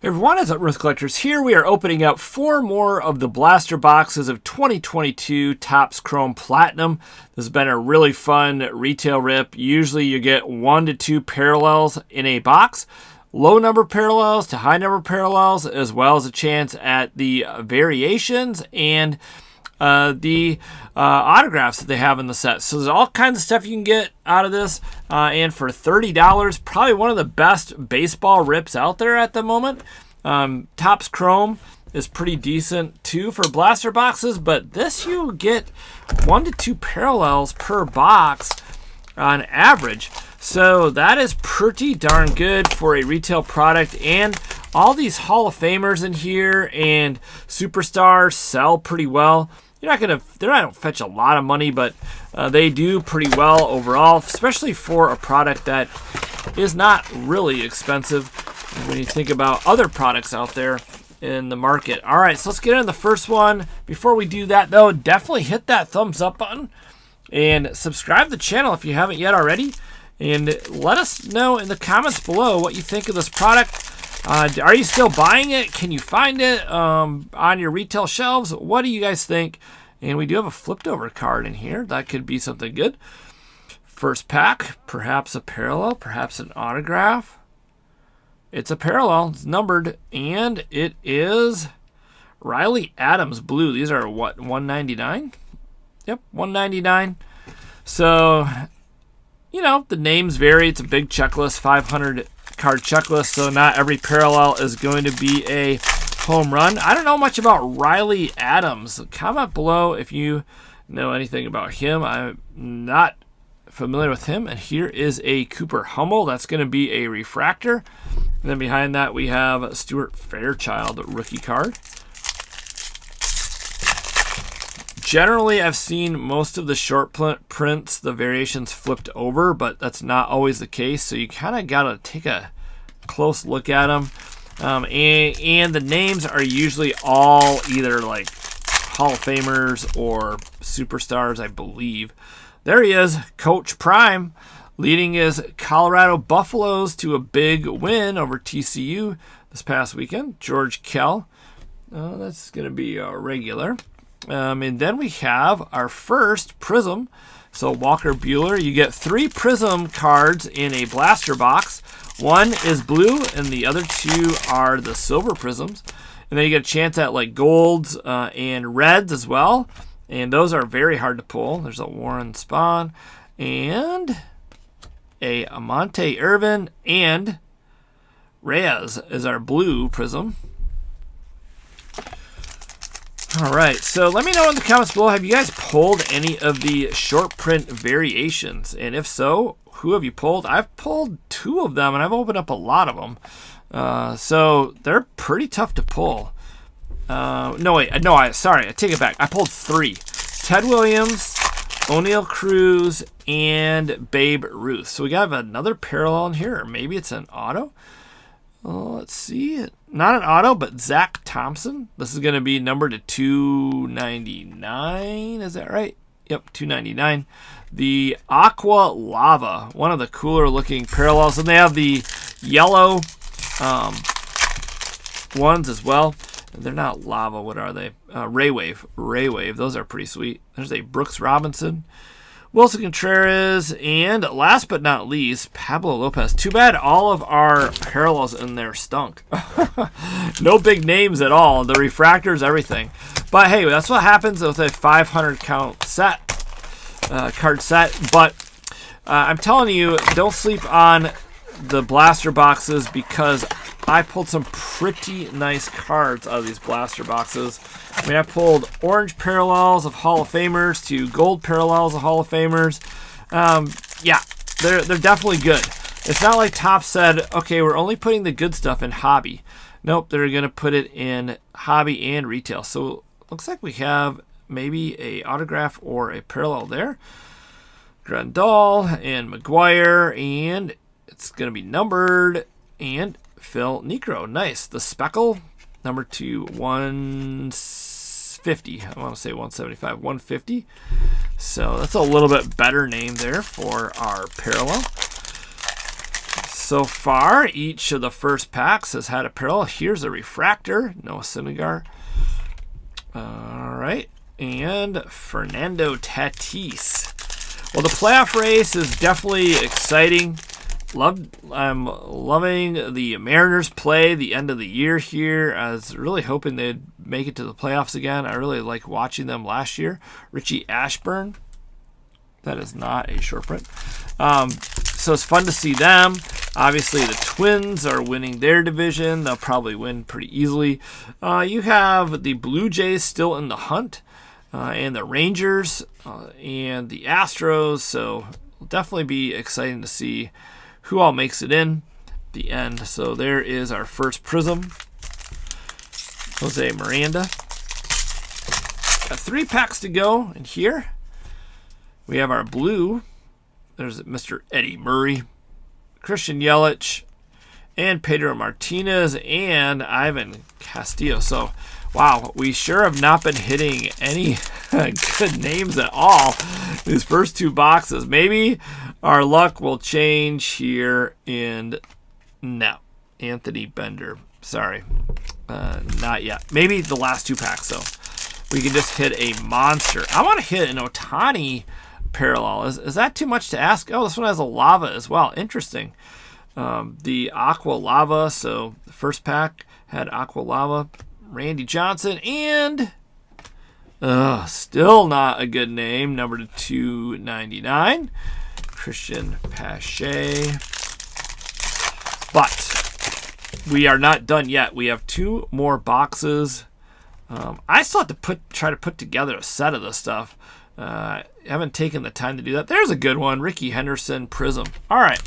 Hey everyone, it's UpNorth Collectors here. We are opening up 4 more of the blaster boxes of 2022 Topps Chrome Platinum. This has been a really fun retail rip. Usually you get 1 to 2 parallels in a box. Low number parallels to high number parallels, as well as a chance at the variations and the autographs that they have in the set. So there's all kinds of stuff you can get out of this, and for $30, probably one of the best baseball rips out there at the moment. Topps Chrome is pretty decent too for blaster boxes, but this you get 1 to 2 parallels per box on average. So that is pretty darn good for a retail product, and all these Hall of Famers in here and superstars sell pretty well. They're not gonna fetch a lot of money, but they do pretty well overall, especially for a product that is not really expensive when you think about other products out there in the market. All right, so let's get into the first one. Before we do that, though, definitely hit that thumbs up button and subscribe to the channel if you haven't yet already. And let us know in the comments below what you think of this product. Are you still buying it? Can you find it on your retail shelves? What do you guys think? And we do have a flipped over card in here. That could be something good. First pack, perhaps a parallel, perhaps an autograph. It's a parallel. It's numbered, and it is Riley Adams blue. These are what, $199? Yep, $199. So, you know, the names vary. It's a big checklist, 500 card checklist, so not every parallel is going to be a home run. I don't know much about Riley Adams. Comment below if you know anything about him. I'm not familiar with him. And here is a Cooper Hummel. That's going to be a refractor. And then behind that we have Stuart Fairchild rookie card. Generally, I've seen most of the short prints, the variations flipped over, but that's not always the case. So you kind of got to take a close look at them. And the names are usually all either like Hall of Famers or superstars, I believe. There he is, Coach Prime, leading his Colorado Buffaloes to a big win over TCU this past weekend. George Kell, that's going to be a regular. And then we have our first Prism. So Walker Buehler, you get 3 Prism cards in a blaster box. 1 is blue, and the other 2 are the silver Prisms. And then you get a chance at like golds and reds as well. And those are very hard to pull. There's a Warren Spahn and a Amante Irvin, and Reyes is our blue Prism. All right, so let me know in the comments below, have you guys pulled any of the short print variations? And if so, who have you pulled? I've pulled 2 of them, and I've opened up a lot of them. So they're pretty tough to pull. Sorry, I take it back. I pulled 3. Ted Williams, O'Neal Cruz, and Babe Ruth. So we got another parallel in here, or maybe it's an auto. Let's see. Not an auto, but Zach Thompson. This is going to be numbered to 299. Is that right? Yep, 299. The Aqua Lava, one of the cooler looking parallels. And they have the yellow ones as well. They're not lava. What are they? Ray Wave. Those are pretty sweet. There's a Brooks Robinson, Wilson Contreras, and last but not least, Pablo Lopez. Too bad all of our parallels in there stunk. No big names at all. The refractors, everything. But hey, that's what happens with a 500 count set, card set. But I'm telling you, don't sleep on the blaster boxes, because I pulled some pretty nice cards out of these blaster boxes. I mean, I pulled orange parallels of Hall of Famers to gold parallels of Hall of Famers. Yeah, they're definitely good. It's not like Topps said, okay, we're only putting the good stuff in hobby. Nope, they're going to put it in hobby and retail. So looks like we have maybe a autograph or a parallel there. Grandal and McGuire, and it's going to be numbered, and Phil Niekro. Nice. The Speckle, number 2, 150. I want to say 175, 150. So that's a little bit better name there for our parallel. So far, each of the first packs has had a parallel. Here's a refractor, Noah Syndergaard. All right, and Fernando Tatis. Well, the playoff race is definitely exciting. I'm loving the Mariners play the end of the year here. I was really hoping they'd make it to the playoffs again. I really like watching them last year. Richie Ashburn. That is not a short print. So it's fun to see them. Obviously, the Twins are winning their division. They'll probably win pretty easily. You have the Blue Jays still in the hunt, and the Rangers, and the Astros. So it'll definitely be exciting to see who all makes it in the end. So there is our first Prism. Jose Miranda. Got 3 packs to go in here. We have our blue. There's Mr. Eddie Murray, Christian Yelich, and Pedro Martinez, and Ivan Castillo. So, wow, we sure have not been hitting any good names at all these first 2 boxes. Maybe our luck will change here in... No. Anthony Bender. Sorry. Not yet. Maybe the last 2 packs, though. We can just hit a monster. I want to hit an Ohtani parallel. Is that too much to ask? Oh, this one has a lava as well. Interesting. The Aqua Lava. So the first pack had Aqua Lava. Randy Johnson. And still not a good name. Number 299. Christian Pache. But we are not done yet. We have 2 more boxes. I still have to try to put together a set of this stuff. Haven't taken the time to do that. There's a good one. Ricky Henderson Prism. All right.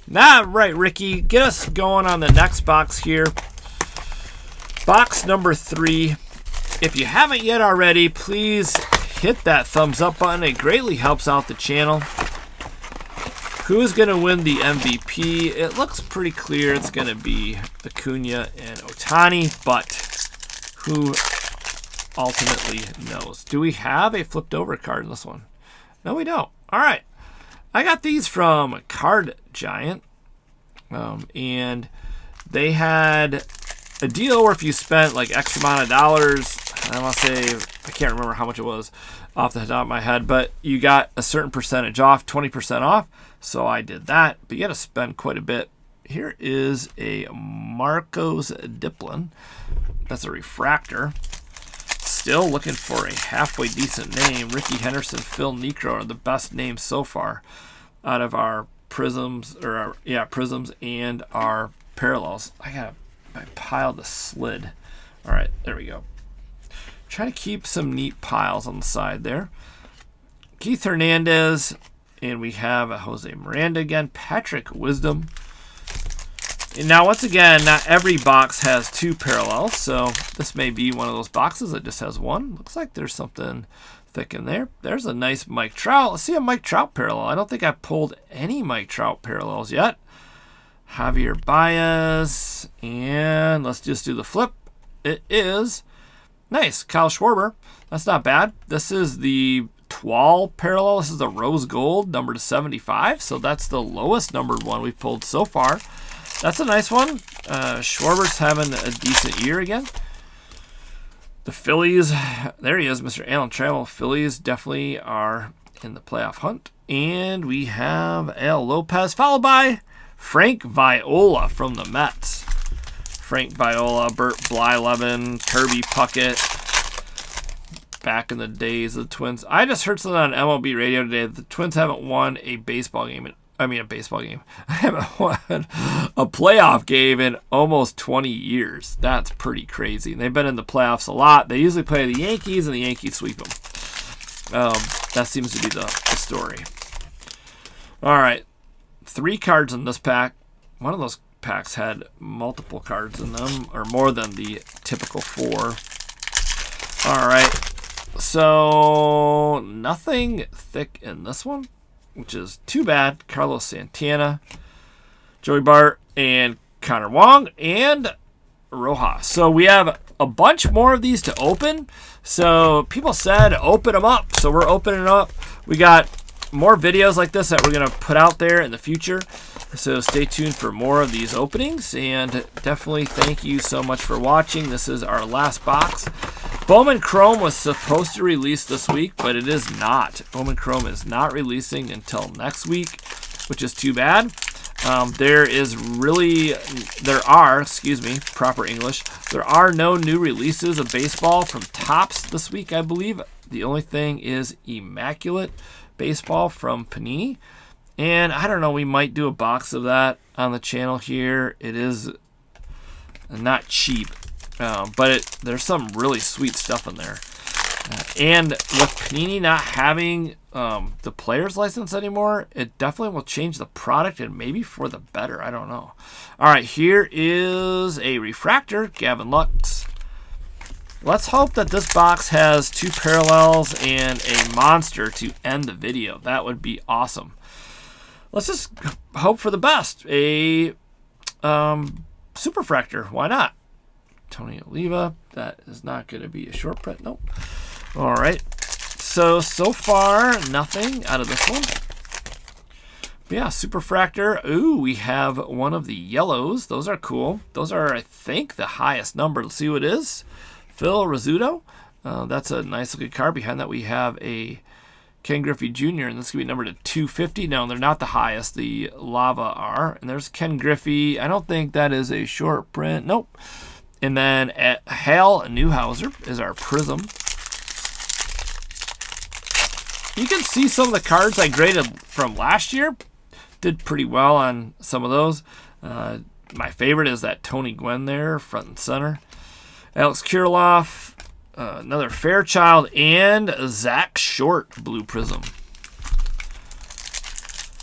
Now, right, Ricky, get us going on the next box here. Box number 3. If you haven't yet already, please hit that thumbs up button. It greatly helps out the channel. Who is going to win the MVP? It looks pretty clear it's going to be Acuna and Ohtani, but who ultimately knows? Do we have a flipped over card in this one? No, we don't. All right. I got these from Card Giant, and they had a deal where if you spent like X amount of dollars, I want to say, I can't remember how much it was off the top of my head, but you got a certain percentage off, 20% off. So I did that, but you got to spend quite a bit. Here is a Marcos Diplin. That's a refractor. Still looking for a halfway decent name. Ricky Henderson, Phil Niekro are the best names so far out of our prisms, or our, prisms and our parallels. I piled the slid. All right, there we go. Try to keep some neat piles on the side there. Keith Hernandez, and we have a Jose Miranda again. Patrick Wisdom. And now, once again, not every box has 2 parallels, so this may be one of those boxes that just has 1. Looks like there's something thick in there. There's a nice Mike Trout. Let's see a Mike Trout parallel. I don't think I've pulled any Mike Trout parallels yet. Javier Baez, and let's just do the flip. It is nice. Kyle Schwarber. That's not bad. This is the Twal parallel. This is the rose gold, number to 75, so that's the lowest numbered one we've pulled so far. That's a nice one. Schwarber's having a decent year again. The Phillies, there he is, Mr. Alan Trammell. Phillies definitely are in the playoff hunt. And we have Al Lopez, followed by Frank Viola from the Mets. Frank Viola, Bert Blyleven, Kirby Puckett. Back in the days of the Twins. I just heard something on MLB radio today. The Twins haven't won a baseball game. I haven't won a playoff game in almost 20 years. That's pretty crazy. And they've been in the playoffs a lot. They usually play the Yankees, and the Yankees sweep them. That seems to be the story. All right. 3 cards in this pack. One of those packs had multiple cards in them, or more than the typical 4. All right. So, nothing thick in this one, which is too bad. Carlos Santana, Joey Bart, and Connor Wong, and Rojas. So we have a bunch more of these to open. So people said open them up. So we're opening them up. We got more videos like this that we're going to put out there in the future. So stay tuned for more of these openings, and definitely thank you so much for watching. This is our last box. Bowman Chrome was supposed to release this week, but it is not. Bowman Chrome is not releasing until next week, which is too bad. There are no new releases of baseball from Topps this week, I believe. The only thing is Immaculate Baseball from Panini. And I don't know, we might do a box of that on the channel here. It is not cheap, but there's some really sweet stuff in there. And with Panini not having the player's license anymore, it definitely will change the product, and maybe for the better. I don't know. All right, here is a refractor, Gavin Lux. Let's hope that this box has 2 parallels and a monster to end the video. That would be awesome. Let's just hope for the best. A Superfractor. Why not? Tony Oliva. That is not going to be a short print. Nope. All right. So far, nothing out of this one. But yeah, Superfractor. Ooh, we have one of the yellows. Those are cool. Those are, I think, the highest number. Let's see what it is. Phil Rizzuto. That's a nice looking card. Behind that, we have a Ken Griffey Jr., and this could be numbered to 250. No, they're not the highest. The Lava are. And there's Ken Griffey. I don't think that is a short print. Nope. And then Hal Newhouser is our Prism. You can see some of the cards I graded from last year. Did pretty well on some of those. My favorite is that Tony Gwynn there, front and center. Alex Kirilloff. Another Fairchild, and Zach Short Blue Prism.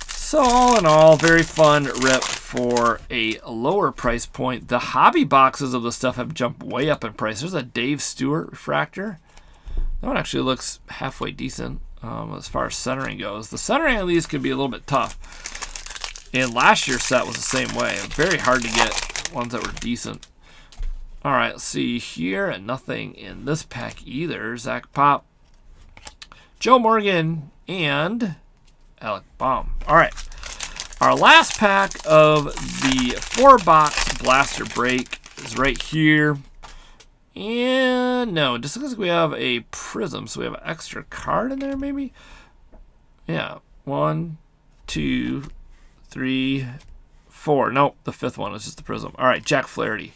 So all in all, very fun rip for a lower price point. The hobby boxes of the stuff have jumped way up in price. There's a Dave Stewart refractor. That one actually looks halfway decent as far as centering goes. The centering of these could be a little bit tough. And last year's set was the same way. Very hard to get ones that were decent. All right, let's see here, and nothing in this pack either. Zach Pop, Joe Morgan, and Alec Baum. All right, our last pack of the 4-box blaster break is right here. And no, it just looks like we have a Prism, so we have an extra card in there maybe? Yeah, 1, 2, 3, 4. Nope, the 5th one is just the Prism. All right, Jack Flaherty.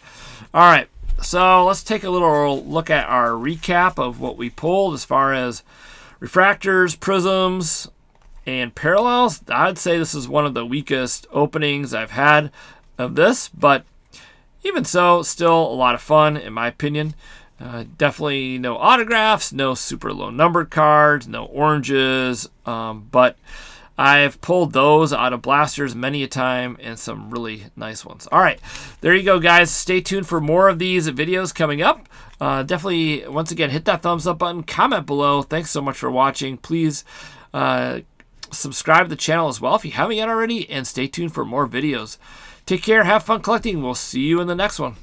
All right. So let's take a little look at our recap of what we pulled as far as refractors, prisms, and parallels. I'd say this is one of the weakest openings I've had of this, but even so, still a lot of fun in my opinion. Definitely no autographs, no super low numbered cards, no oranges, but I've pulled those out of blasters many a time, and some really nice ones. All right, there you go, guys. Stay tuned for more of these videos coming up. Definitely, once again, hit that thumbs up button, comment below. Thanks so much for watching. Please subscribe to the channel as well if you haven't yet already, and stay tuned for more videos. Take care, have fun collecting. We'll see you in the next one.